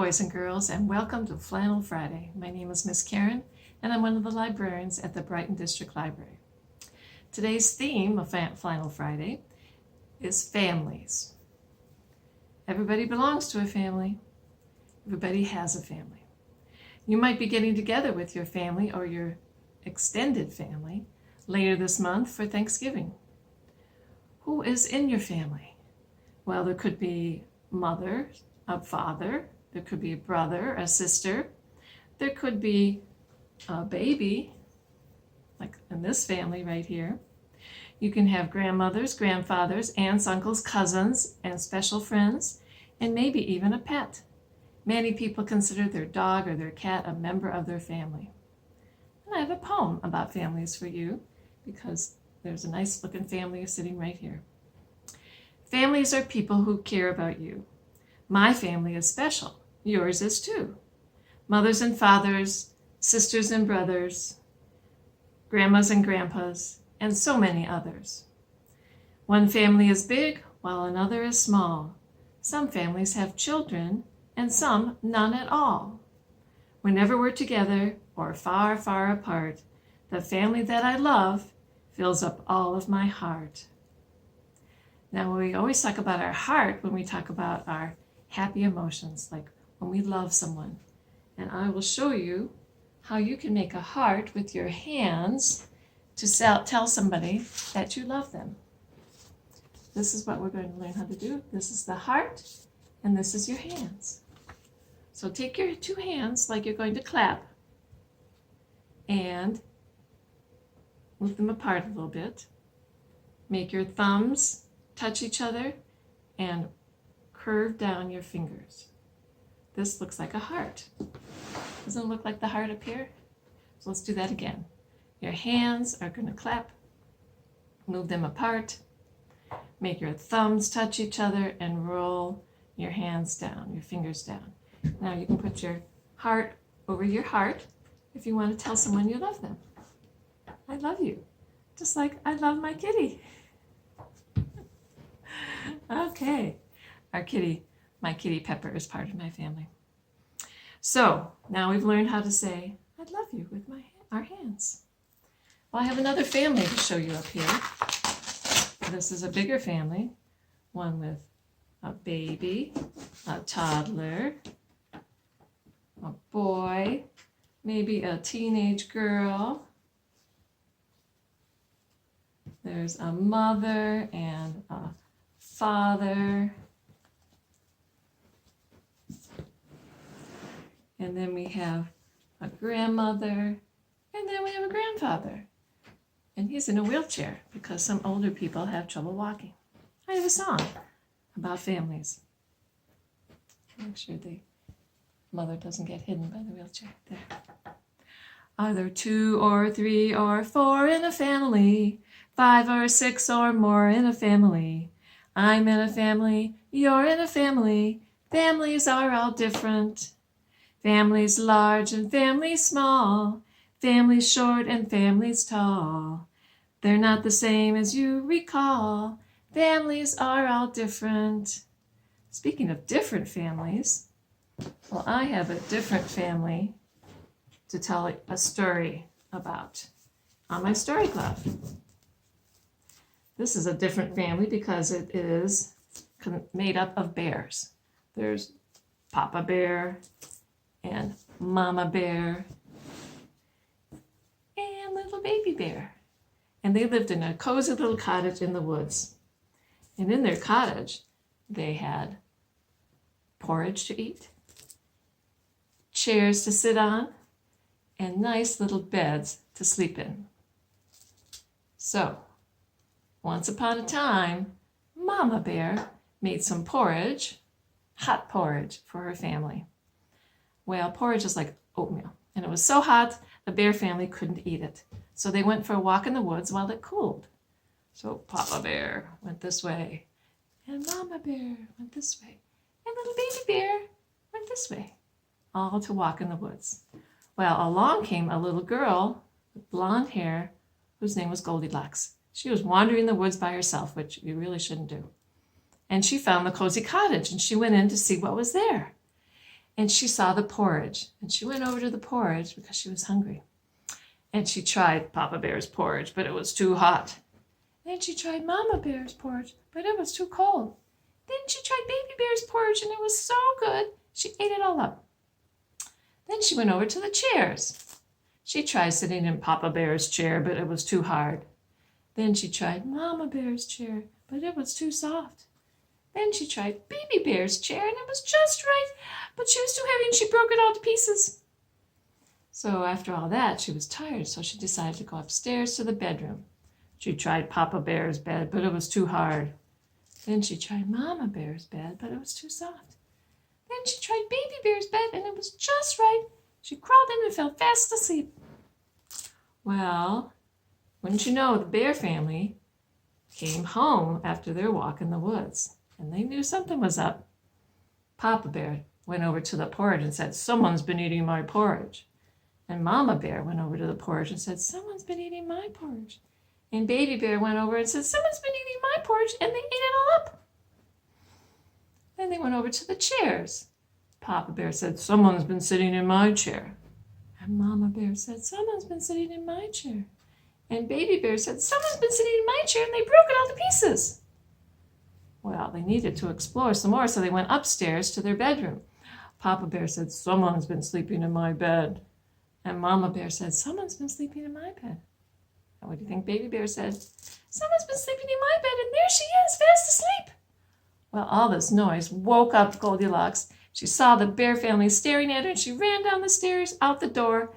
boys and girls, and welcome to Flannel Friday. My name is Miss Karen, and I'm one of the librarians at the Brighton District Library. Today's theme of Flannel Friday is families. Everybody belongs to a family. Everybody has a family. You might be getting together with your family or your extended family later this month for Thanksgiving. Who is in your family? Well, there could be mother, a father, there could be a brother, a sister, there could be a baby, like in this family right here. You can have grandmothers, grandfathers, aunts, uncles, cousins, and special friends, and maybe even a pet. Many people consider their dog or their cat a member of their family. And I have a poem about families for you because there's a nice looking family sitting right here. Families are people who care about you. My family is special. Yours is too. Mothers and fathers, sisters and brothers, grandmas and grandpas, and so many others. One family is big while another is small. Some families have children and some none at all. Whenever we're together or far, far apart, the family that I love fills up all of my heart. Now, we always talk about our heart when we talk about our happy emotions, like when we love someone. And I will show you how you can make a heart with your hands to tell somebody that you love them. This is what we're going to learn how to do. This is the heart, and this is your hands. So take your two hands like you're going to clap and move them apart a little bit. Make your thumbs touch each other and curve down your fingers. This looks like a heart. Doesn't it look like the heart up here? So let's do that again. Your hands are going to clap. Move them apart. Make your thumbs touch each other and roll your hands down, your fingers down. Now you can put your heart over your heart if you want to tell someone you love them. I love you, just like I love my kitty. Okay, my kitty Pepper is part of my family. So now we've learned how to say, I love you with our hands. Well, I have another family to show you up here. This is a bigger family, one with a baby, a toddler, a boy, maybe a teenage girl. There's a mother and a father. And then we have a grandmother, and then we have a grandfather. And he's in a wheelchair because some older people have trouble walking. I have a song about families. Make sure the mother doesn't get hidden by the wheelchair. There. Are there 2 or 3 or 4 in a family? 5 or 6 or more in a family? I'm in a family, you're in a family. Families are all different. Families large and families small. Families short and families tall. They're not the same as you recall. Families are all different. Speaking of different families, well, I have a different family to tell a story about on my story glove. This is a different family because it is made up of bears. There's Papa Bear and Mama Bear and little baby bear. And they lived in a cozy little cottage in the woods. And in their cottage, they had porridge to eat, chairs to sit on, and nice little beds to sleep in. So, once upon a time, Mama Bear made some porridge, hot porridge, for her family. Well, porridge is like oatmeal, and it was so hot, the bear family couldn't eat it. So they went for a walk in the woods while it cooled. So Papa Bear went this way, and Mama Bear went this way, and little baby bear went this way, all to walk in the woods. Well, along came a little girl with blonde hair whose name was Goldilocks. She was wandering the woods by herself, which you really shouldn't do. And she found the cozy cottage, and she went in to see what was there. and she saw the porridge, and she went over to the porridge because she was hungry. And she tried Papa Bear's porridge, but it was too hot. Then she tried Mama Bear's porridge, but it was too cold. Then she tried Baby Bear's porridge, and it was so good, she ate it all up. Then she went over to the chairs. She tried sitting in Papa Bear's chair, but it was too hard. Then she tried Mama Bear's chair, but it was too soft. Then she tried Baby Bear's chair, and it was just right, but she was too heavy, and she broke it all to pieces. So after all that, she was tired, so she decided to go upstairs to the bedroom. She tried Papa Bear's bed, but it was too hard. Then she tried Mama Bear's bed, but it was too soft. Then she tried Baby Bear's bed, and it was just right. She crawled in and fell fast asleep. Well, wouldn't you know, the bear family came home after their walk in the woods, and they knew something was up. Papa Bear went over to the porridge and said, "Someone's been eating my porridge." And Mama Bear went over to the porridge and said, "Someone's been eating my porridge." And Baby Bear went over and said, "Someone's been eating my porridge," and they ate it all up. Then they went over to the chairs. Papa Bear said, "Someone's been sitting in my chair." And Mama Bear said, "Someone's been sitting in my chair." And Baby Bear said, "Someone's been sitting in my chair," and they broke it all to pieces. Well, they needed to explore some more, so they went upstairs to their bedroom. Papa Bear said, "Someone's been sleeping in my bed." And Mama Bear said, "Someone's been sleeping in my bed." And what do you think Baby Bear said? "Someone's been sleeping in my bed, and there she is, fast asleep." Well, all this noise woke up Goldilocks. She saw the bear family staring at her, and she ran down the stairs, out the door,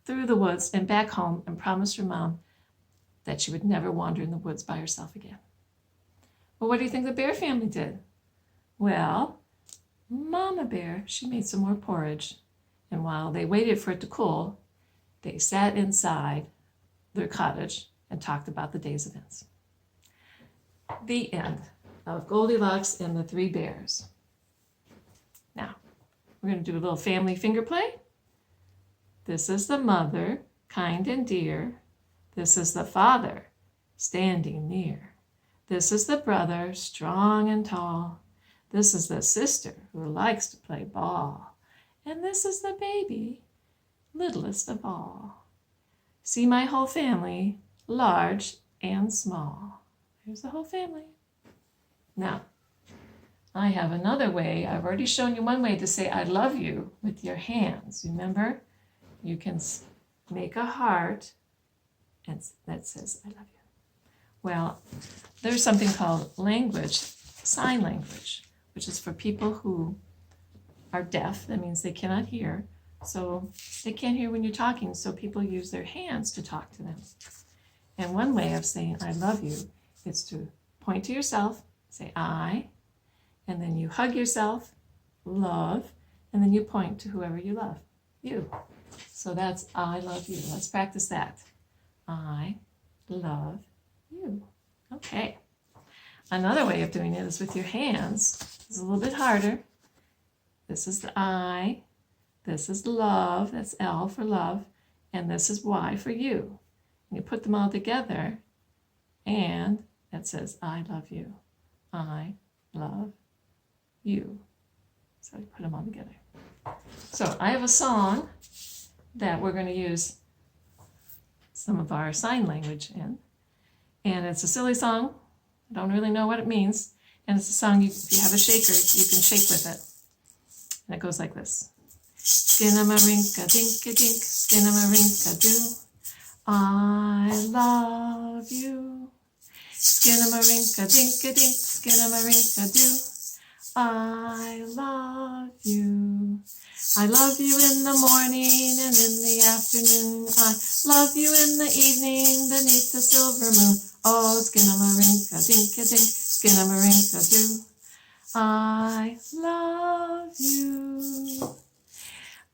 through the woods, and back home, and promised her mom that she would never wander in the woods by herself again. Well, what do you think the bear family did? Well, Mama Bear, she made some more porridge. And while they waited for it to cool, they sat inside their cottage and talked about the day's events. The end of Goldilocks and the Three Bears. Now, we're going to do a little family finger play. This is the mother, kind and dear. This is the father, standing near. This is the brother, strong and tall. This is the sister who likes to play ball. And this is the baby, littlest of all. See my whole family, large and small. There's the whole family. Now, I have another way. I've already shown you one way to say "I love you" with your hands. Remember, you can make a heart and that says "I love you." Well, there's something called language, sign language, which is for people who are deaf. That means they cannot hear. So they can't hear when you're talking, so people use their hands to talk to them. And one way of saying "I love you" is to point to yourself, say "I," and then you hug yourself, love, and then you point to whoever you love, you. So that's "I love you." Let's practice that. I love you. Okay. Another way of doing it is with your hands. It's a little bit harder. This is the I, this is love, that's L for love, and this is Y for you. And you put them all together, and that says "I love you." I love you. So you put them all together. So I have a song that we're going to use some of our sign language in, and it's a silly song. I don't really know what it means, and it's a song, if you have a shaker, you can shake with it. And it goes like this. Skinnamarink-a-dink-a-dink, skinnamarink-a-doo. I love you. Skinnamarink-a-dink-a-dink, skinnamarink-a-doo. I love you. I love you in the morning and in the afternoon. I love you in the evening beneath the silver moon. Oh, skinnamarink-a-dink-a-dink, skinnamarink-a-doo. I love you.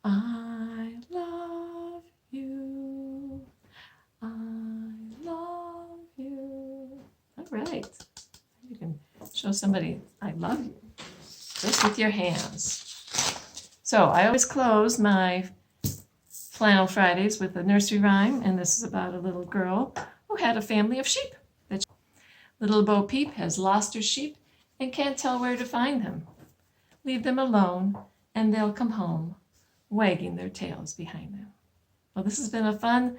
I love you. I love you. All right. You can show somebody "I love you" just with your hands. So I always close my Flannel Fridays with a nursery rhyme, and this is about a little girl who had a family of sheep. Little Bo Peep has lost her sheep and can't tell where to find them. Leave them alone and they'll come home wagging their tails behind them. Well, this has been a fun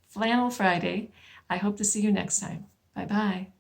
Flannel Friday. I hope to see you next time. Bye-bye.